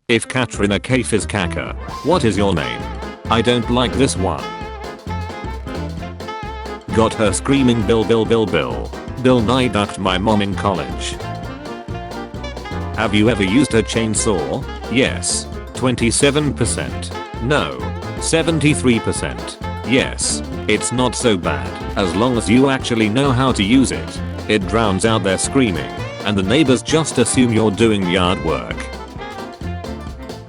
If Katrina Kaif is caca, what is your name? I don't like this one. Got her screaming Bill Bill Bill Bill. Bill Nye ducked my mom in college. Have you ever used a chainsaw? Yes. 27%. No. 73%. Yes. It's not so bad as long as you actually know how to use it. It drowns out their screaming and the neighbors just assume you're doing yard work.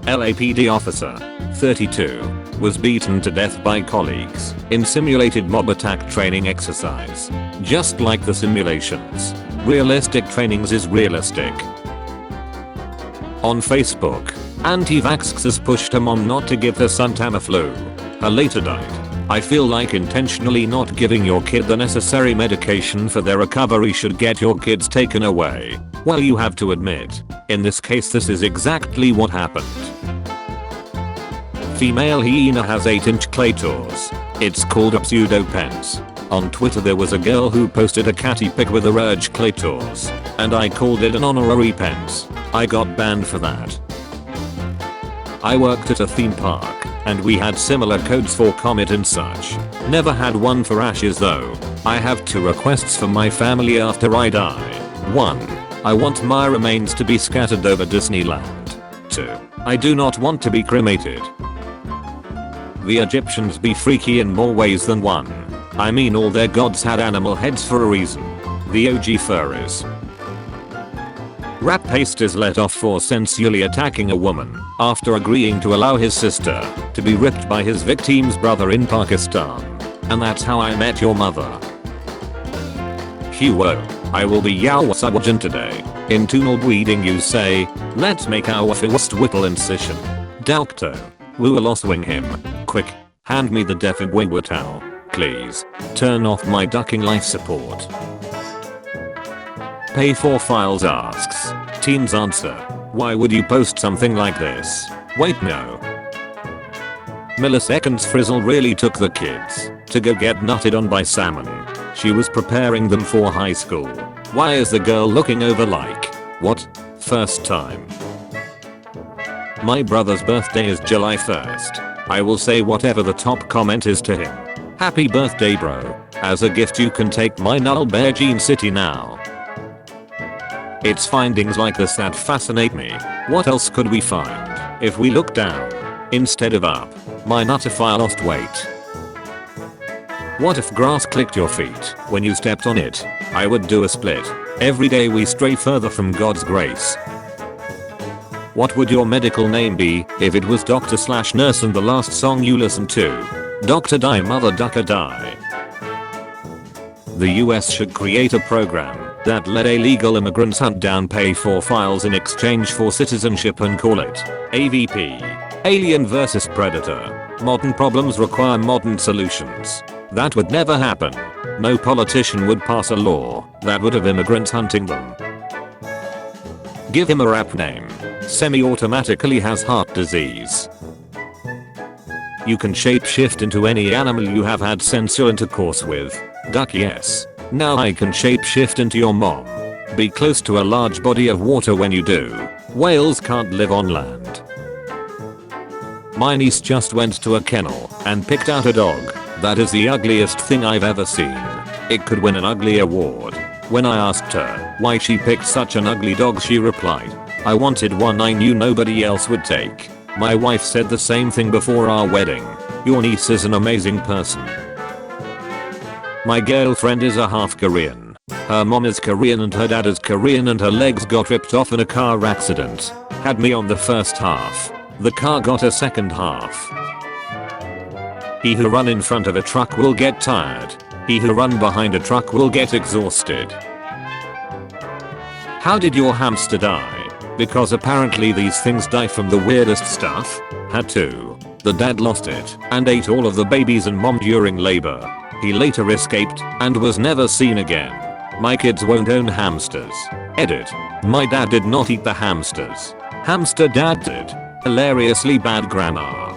LAPD officer, 32, was beaten to death by colleagues in simulated mob attack training exercise. Just like the simulations, realistic trainings is realistic. On Facebook, anti-vaxxers pushed her mom not to give her son Tamiflu. Her later died. I feel like intentionally not giving your kid the necessary medication for their recovery should get your kids taken away. Well, you have to admit, in this case this is exactly what happened. Female hyena has 8-inch clitoris. It's called a pseudo pents. On Twitter there was a girl who posted a catty pic with a urge clitoris, and I called it an honorary pents. I got banned for that. I worked at a theme park, and we had similar codes for comet and such. Never had one for ashes though. I have 2 requests for my family after I die. 1. I want my remains to be scattered over Disneyland. 2. I do not want to be cremated. The Egyptians be freaky in more ways than one. I mean, all their gods had animal heads for a reason. The OG furries. Rat Paste is let off for sensually attacking a woman after agreeing to allow his sister to be ripped by his victim's brother in Pakistan. And that's how I met your mother. Huo, I will be Yawasawajan today. In tonal breeding you say, let's make our first whittle incision. Dalkto. We will swing him. Quick, hand me the deafened wingwood towel, please. Turn off my ducking life support. Pay4Files asks, teens answer, why would you post something like this? Wait, no. Milliseconds Frizzle really took the kids to go get nutted on by salmon. She was preparing them for high school. Why is the girl looking over like, what? First time. My brother's birthday is July 1st. I will say whatever the top comment is to him. Happy birthday, bro. As a gift you can take my null bear Gene City now. It's findings like this that fascinate me. What else could we find if we look down instead of up? My nutterfile lost weight. What if grass clicked your feet when you stepped on it? I would do a split. Every day we stray further from God's grace. What would your medical name be if it was Doctor/Nurse and the last song you listened to? Doctor Die Mother Ducker Die. The US should create a program that let illegal immigrants hunt down Pay4Files in exchange for citizenship and call it AVP. Alien vs Predator. Modern problems require modern solutions. That would never happen. No politician would pass a law that would have immigrants hunting them. Give him a rap name. Semi-automatically has heart disease. You can shapeshift into any animal you have had sensual intercourse with. Duck, yes. Now I can shapeshift into your mom. Be close to a large body of water when you do. Whales can't live on land. My niece just went to a kennel and picked out a dog. That is the ugliest thing I've ever seen. It could win an ugly award. When I asked her why she picked such an ugly dog, she replied, I wanted one I knew nobody else would take. My wife said the same thing before our wedding. Your niece is an amazing person. My girlfriend is a half Korean. Her mom is Korean and her dad is Korean and her legs got ripped off in a car accident. Had me on the first half. The car got a second half. He who run in front of a truck will get tired. He who run behind a truck will get exhausted. How did your hamster die? Because apparently these things die from the weirdest stuff. Had to. The dad lost it and ate all of the babies and mom during labor. He later escaped and was never seen again. My kids won't own hamsters. Edit. My dad did not eat the hamsters. Hamster dad did. Hilariously bad grammar.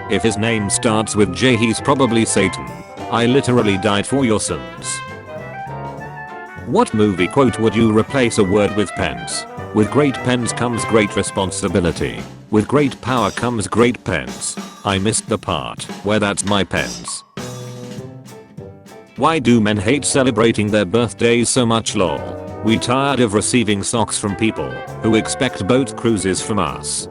If his name starts with J, he's probably Satan. I literally died for your sins. What movie quote would you replace a word with pents? With great pens comes great responsibility. With great power comes great pens. I missed the part where that's my pens. Why do men hate celebrating their birthdays so much lol? We tired of receiving socks from people who expect boat cruises from us.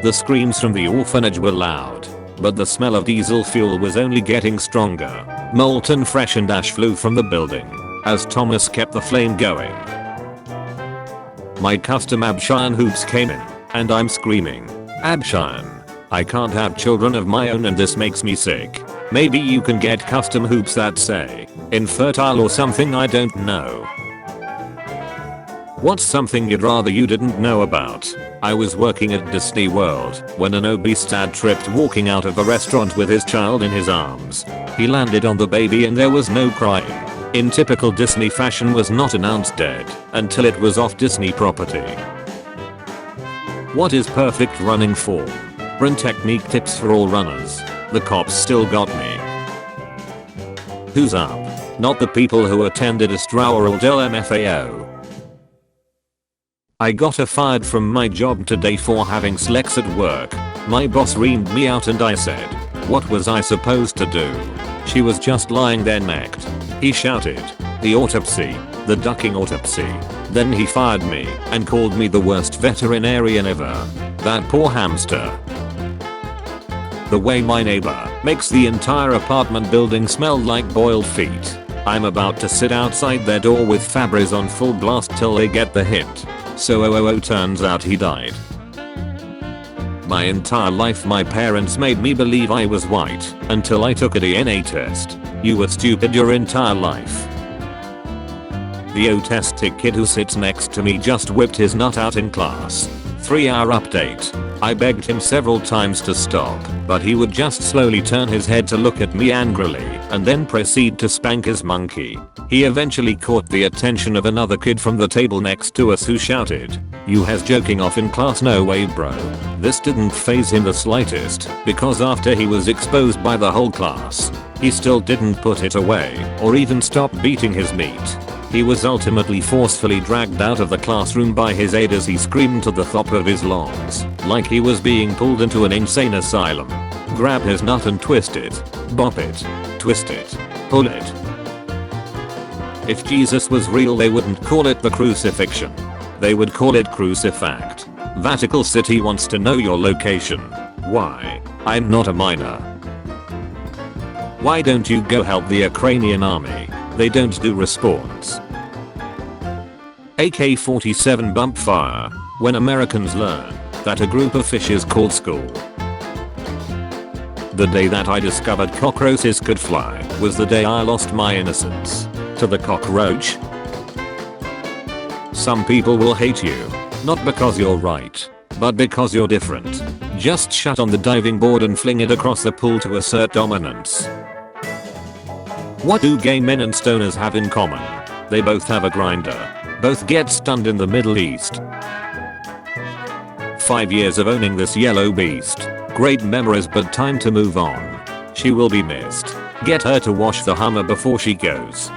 The screams from the orphanage were loud, but the smell of diesel fuel was only getting stronger. Molten fresh and ash flew from the building as Thomas kept the flame going. My custom Abshan hoops came in, and I'm screaming, Abshan, I can't have children of my own and this makes me sick. Maybe you can get custom hoops that say, infertile or something, I don't know. What's something you'd rather you didn't know about? I was working at Disney World when an obese dad tripped walking out of the restaurant with his child in his arms. He landed on the baby and there was no crying. In typical Disney fashion, was not announced dead until it was off Disney property. What is perfect running form? Run technique tips for all runners. The cops still got me. Who's up? Not the people who attended Estraural del MFAO. I got fired from my job today for having sex at work. My boss reamed me out and I said, what was I supposed to do? She was just lying there naked. He shouted, the autopsy, the ducking autopsy. Then he fired me and called me the worst veterinarian ever. That poor hamster. The way my neighbor makes the entire apartment building smell like boiled feet. I'm about to sit outside their door with Fabris on full blast till they get the hint. So turns out he died. My entire life my parents made me believe I was white until I took a DNA test. You were stupid your entire life. The autistic kid who sits next to me just whipped his nut out in class. 3-hour update. I begged him several times to stop, but he would just slowly turn his head to look at me angrily and then proceed to spank his monkey. He eventually caught the attention of another kid from the table next to us who shouted, you has joking off in class, no way bro. This didn't faze him the slightest because after he was exposed by the whole class, he still didn't put it away or even stop beating his meat. He was ultimately forcefully dragged out of the classroom by his aide as he screamed to the top of his lungs, like he was being pulled into an insane asylum. Grab his nut and twist it. Bop it. Twist it. Pull it. If Jesus was real, they wouldn't call it the crucifixion. They would call it crucifact. Vatican City wants to know your location. Why? I'm not a minor. Why don't you go help the Ukrainian army? They don't do response. AK-47 bump fire when Americans learn that a group of fish is called school. The day that I discovered cockroaches could fly was the day I lost my innocence to the cockroach. Some people will hate you, not because you're right, but because you're different. Just shut on the diving board and fling it across the pool to assert dominance. What do gay men and stoners have in common? They both have a grinder. Both get stunned in the Middle East. 5 years of owning this yellow beast. Great memories, but time to move on. She will be missed. Get her to wash the Hummer before she goes.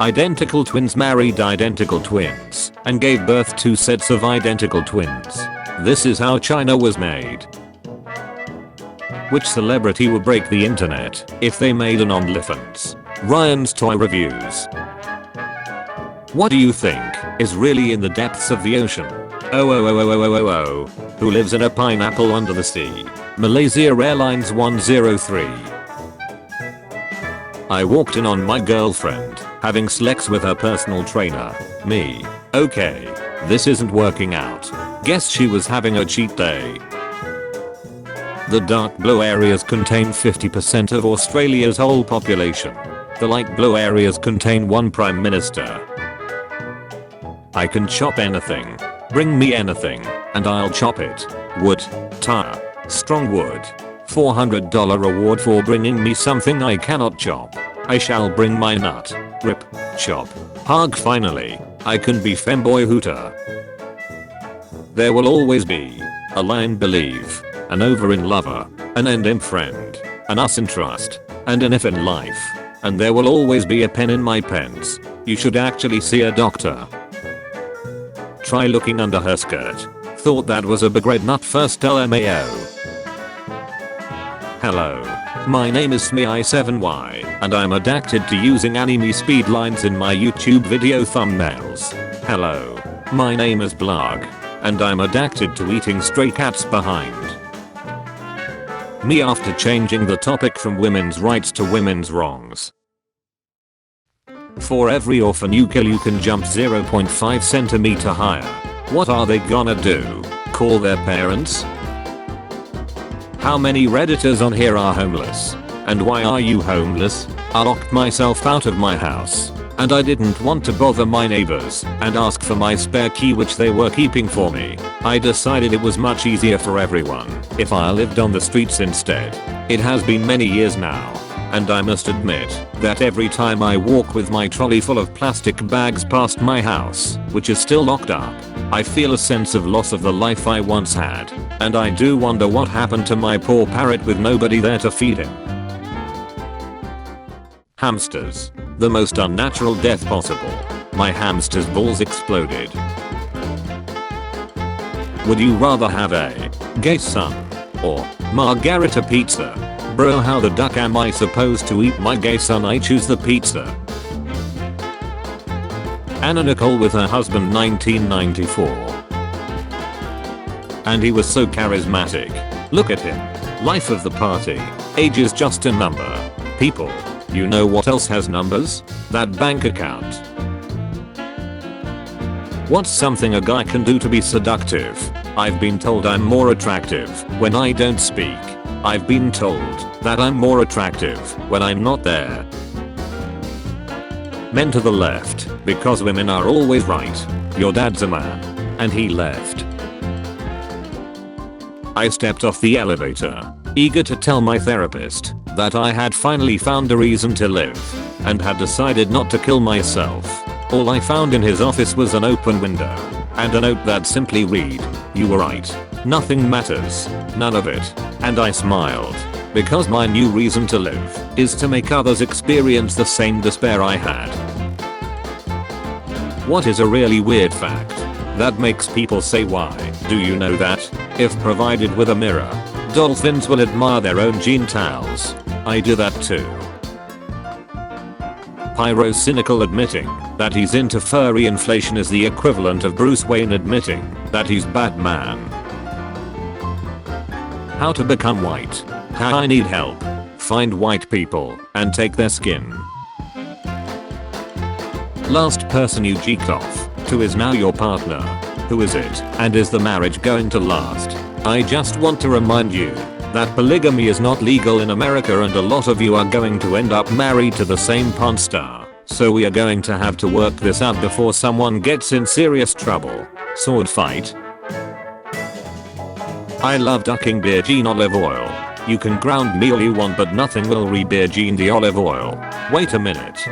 Identical twins married identical twins and gave birth to sets of identical twins. This is how China was made. Which celebrity would break the internet if they made an OnlyFans? Ryan's Toy Reviews. What do you think is really in the depths of the ocean? Oh. Who lives in a pineapple under the sea? Malaysia Airlines 103. I walked in on my girlfriend having sex with her personal trainer. Me. Okay. This isn't working out. Guess she was having a cheat day. The dark blue areas contain 50% of Australia's whole population. The light blue areas contain one prime minister. I can chop anything. Bring me anything, and I'll chop it. Wood, tar, strong wood. $400 reward for bringing me something I cannot chop. I shall bring my nut. Rip, chop, hug. Finally, I can be femboy hooter. There will always be a line believe, an over in lover, an end in friend, an us in trust, and an if in life. And there will always be a pen in my pens. You should actually see a doctor. Try looking under her skirt. Thought that was a big red nut first LMAO. Hello. My name is Smei7Y, and I'm addicted to using anime speed lines in my YouTube video thumbnails. Hello. My name is Blog, and I'm addicted to eating stray cats behind me after changing the topic from women's rights to women's wrongs. For every orphan you kill you can jump 0.5 centimeter higher. What are they gonna do? Call their parents? How many redditors on here are homeless? And why are you homeless? I locked myself out of my house, and I didn't want to bother my neighbors and ask for my spare key which they were keeping for me. I decided it was much easier for everyone if I lived on the streets instead. It has been many years now, and I must admit that every time I walk with my trolley full of plastic bags past my house, which is still locked up, I feel a sense of loss of the life I once had, and I do wonder what happened to my poor parrot with nobody there to feed him. Hamsters. The most unnatural death possible. My hamster's balls exploded. Would you rather have a gay son or margarita pizza? Bro, how the duck am I supposed to eat my gay son? I choose the pizza. Anna Nicole with her husband 1994. And he was so charismatic. Look at him. Life of the party. Age is just a number. People. You know what else has numbers? That bank account. What's something a guy can do to be seductive? I've been told I'm more attractive when I don't speak. I've been told that I'm more attractive when I'm not there. Men to the left, because women are always right. Your dad's a man. And he left. I stepped off the elevator, eager to tell my therapist that I had finally found a reason to live and had decided not to kill myself. All I found in his office was an open window and a note that simply read, "You were right. Nothing matters. None of it." And I smiled, because my new reason to live is to make others experience the same despair I had. What is a really weird fact that makes people say why? Do you know that if provided with a mirror, dolphins will admire their own genitals? I do that too. Pyro cynical admitting that he's into furry inflation is the equivalent of Bruce Wayne admitting that he's Batman. How to become white. How I need help. Find white people and take their skin. Last person you cheeked off to is now your partner. Who is it, and is the marriage going to last? I just want to remind you that polygamy is not legal in America, and a lot of you are going to end up married to the same porn star. So we are going to have to work this out before someone gets in serious trouble. Sword fight. I love ducking virgin olive oil. You can ground me all you want, but nothing will re-virgin the olive oil. Wait a minute.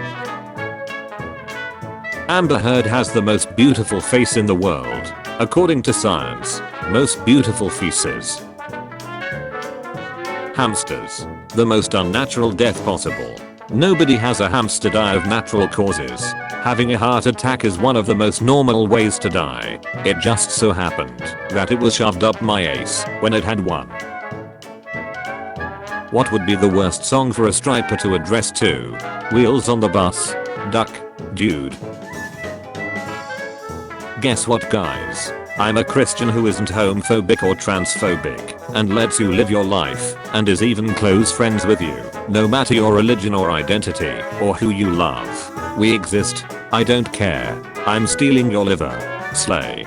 Amber Heard has the most beautiful face in the world. According to science, most beautiful faces. Hamsters. The most unnatural death possible. Nobody has a hamster die of natural causes. Having a heart attack is one of the most normal ways to die. It just so happened that it was shoved up my ace when it had one. What would be the worst song for a striper to address to? Wheels on the bus. Duck. Dude. Guess what, guys? I'm a Christian who isn't homophobic or transphobic and lets you live your life and is even close friends with you, no matter your religion or identity or who you love. We exist. I don't care. I'm stealing your liver. Slay.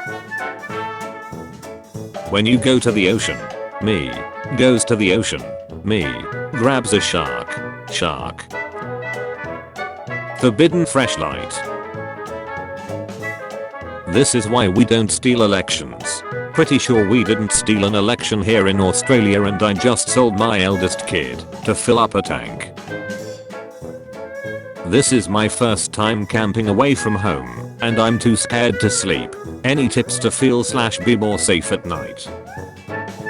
When you go to the ocean, me goes to the ocean. Me grabs a shark. Shark. Forbidden flashlight. This is why we don't steal elections. Pretty sure we didn't steal an election here in Australia, and I just sold my eldest kid to fill up a tank. This is my first time camping away from home, and I'm too scared to sleep. Any tips to feel/be more safe at night?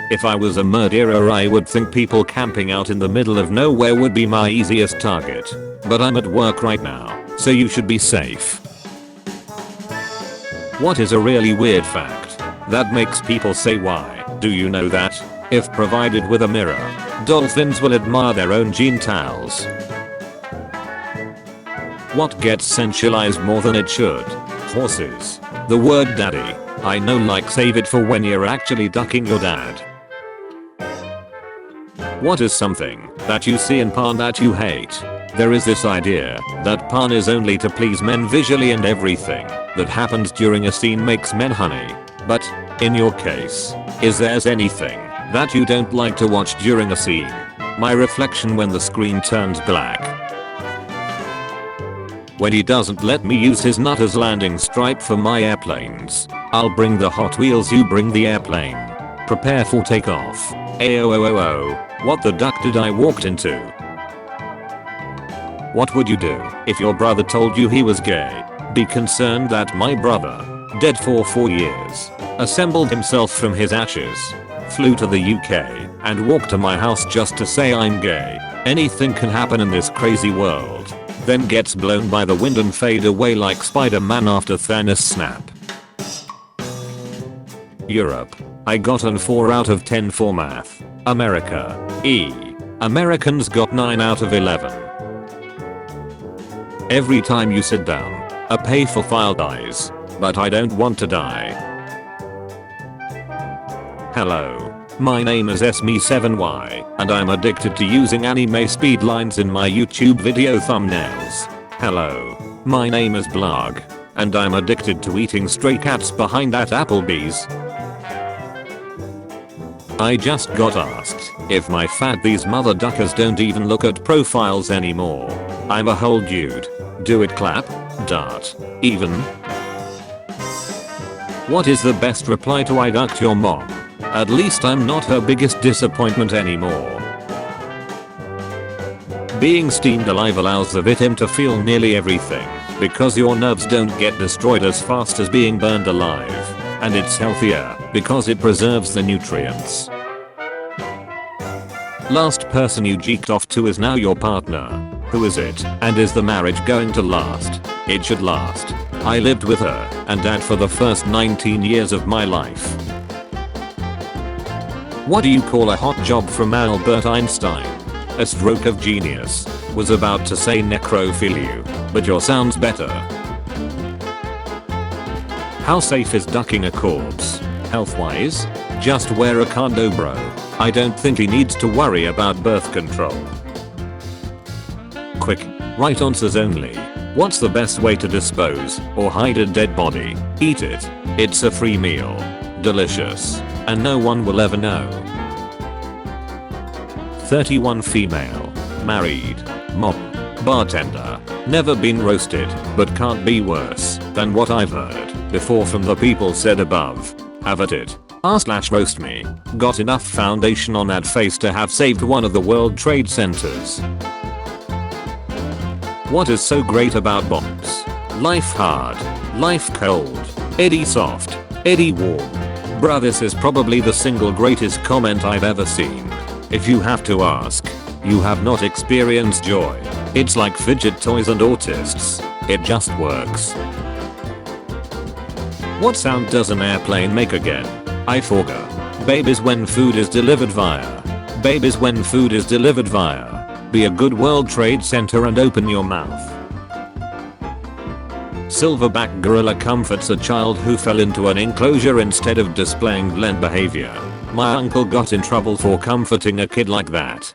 If I was a murderer, I would think people camping out in the middle of nowhere would be my easiest target. But I'm at work right now, so you should be safe. What is a really weird fact that makes people say why? Do you know that? If provided with a mirror, dolphins will admire their own genitals. What gets sensualized more than it should? Horses. The word daddy. I know, like, save it for when you're actually ducking your dad. What is something that you see in porn that you hate? There is this idea that porn is only to please men visually, and everything that happens during a scene makes men honey. But, in your case, is there anything that you don't like to watch during a scene? My reflection when the screen turns black. When he doesn't let me use his nut as landing stripe for my airplanes. I'll bring the Hot Wheels, you bring the airplane. Prepare for takeoff. Ayo, what the duck did I walked into? What would you do if your brother told you he was gay? Be concerned that my brother, dead for 4 years, assembled himself from his ashes, flew to the UK, and walked to my house just to say I'm gay. Anything can happen in this crazy world. Then gets blown by the wind and fade away like Spider-Man after Thanos snap. Europe. I got an 4 out of 10 for math. America. E. Americans got 9 out of 11. Every time you sit down, a pay-for file dies. But I don't want to die. Hello. My name is SME7Y, and I'm addicted to using anime speed lines in my YouTube video thumbnails. Hello. My name is Blog, and I'm addicted to eating stray cats behind that Applebee's. I just got asked if my fat these mother duckers don't even look at profiles anymore. I'm a whole dude. Do it clap? Dart. Even? What is the best reply to I ducked your mom? At least I'm not her biggest disappointment anymore. Being steamed alive allows the victim to feel nearly everything, because your nerves don't get destroyed as fast as being burned alive. And it's healthier, because it preserves the nutrients. Last person you jeeked off to is now your partner. Who is it? And is the marriage going to last? It should last. I lived with her and dad for the first 19 years of my life. What do you call a hot job from Albert Einstein? A stroke of genius. Was about to say necrophilia, but yours sounds better. How safe is ducking a corpse? Health-wise? Just wear a condo, bro. I don't think he needs to worry about birth control. Quick, right answers only. What's the best way to dispose or hide a dead body? Eat it. It's a free meal. Delicious. And no one will ever know. 31 female. Married. Mom. Bartender. Never been roasted, but can't be worse than what I've heard before from the people said above. Have at it. R/roast me. Got enough foundation on that face to have saved one of the World Trade Centers. What is so great about bombs? Life hard. Life cold. Eddie soft. Eddie warm. Bruh, this is probably the single greatest comment I've ever seen. If you have to ask, you have not experienced joy. It's like fidget toys and autists. It just works. What sound does an airplane make again? I forgot. Babies when food is delivered via. Babies when food is delivered via. Be a good World Trade Center and open your mouth. Silverback gorilla comforts a child who fell into an enclosure instead of displaying blend behavior. My uncle got in trouble for comforting a kid like that.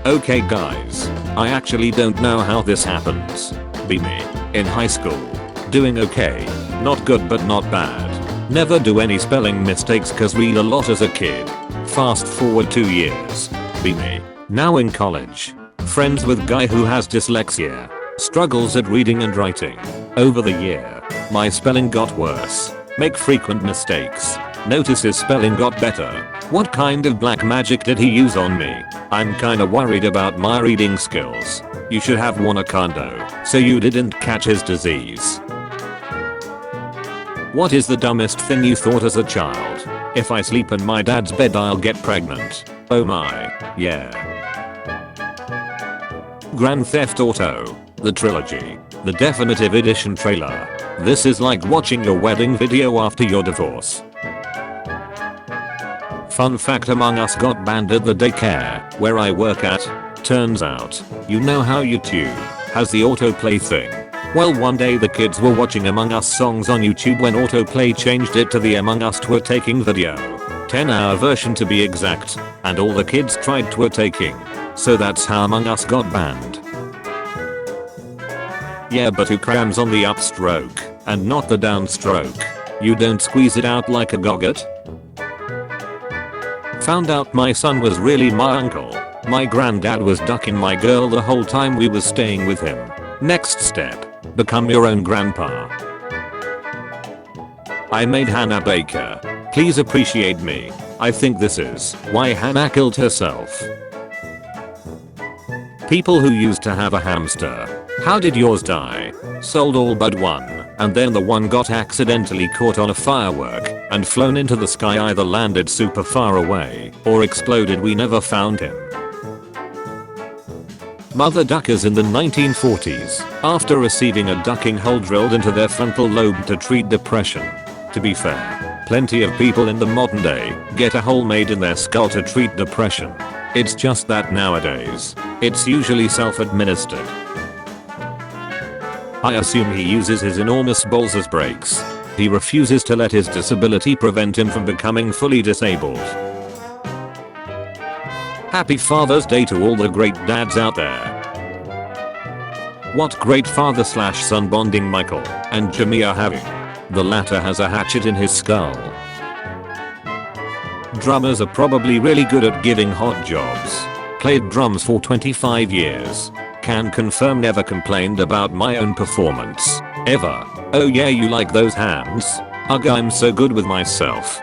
Okay guys, I actually don't know how this happens. Be me. In high school. Doing okay. Not good but not bad. Never do any spelling mistakes cause read a lot as a kid. Fast forward 2 years. Be me. Now in college. Friends with guy who has dyslexia. Struggles at reading and writing. Over the year, my spelling got worse. Make frequent mistakes. Notice his spelling got better. What kind of black magic did he use on me? I'm kinda worried about my reading skills. You should have won a condo, so you didn't catch his disease. What is the dumbest thing you thought as a child? If I sleep in my dad's bed I'll get pregnant. Oh my, yeah. Grand Theft Auto, the trilogy, the definitive edition trailer. This is like watching your wedding video after your divorce. Fun fact, Among Us got banned at the daycare where I work at. Turns out, you know how YouTube has the autoplay thing? Well, one day the kids were watching Among Us songs on YouTube when autoplay changed it to the Among Us tour taking video. 10-hour version to be exact, and all the kids tried tour taking. So that's how Among Us got banned. Yeah, but who crams on the upstroke and not the downstroke? You don't squeeze it out like a gogurt? Found out my son was really my uncle. My granddad was ducking my girl the whole time we was staying with him. Next step, become your own grandpa. I made Hannah Baker. Please appreciate me. I think this is why Hannah killed herself. People who used to have a hamster. How did yours die? Sold all but one, and then the one got accidentally caught on a firework and flown into the sky, either landed super far away or exploded. We never found him. Mother duckers in the 1940s, after receiving a ducking hole drilled into their frontal lobe to treat depression. To be fair, plenty of people in the modern day get a hole made in their skull to treat depression. It's just that nowadays, it's usually self-administered. I assume he uses his enormous balls as brakes. He refuses to let his disability prevent him from becoming fully disabled. Happy Father's Day to all the great dads out there. What great father/son bonding Michael and Jimmy are having. The latter has a hatchet in his skull. Drummers are probably really good at giving hot jobs. Played drums for 25 years. Can confirm never complained about my own performance. Ever. Oh yeah, you like those hands? Ugh, I'm so good with myself.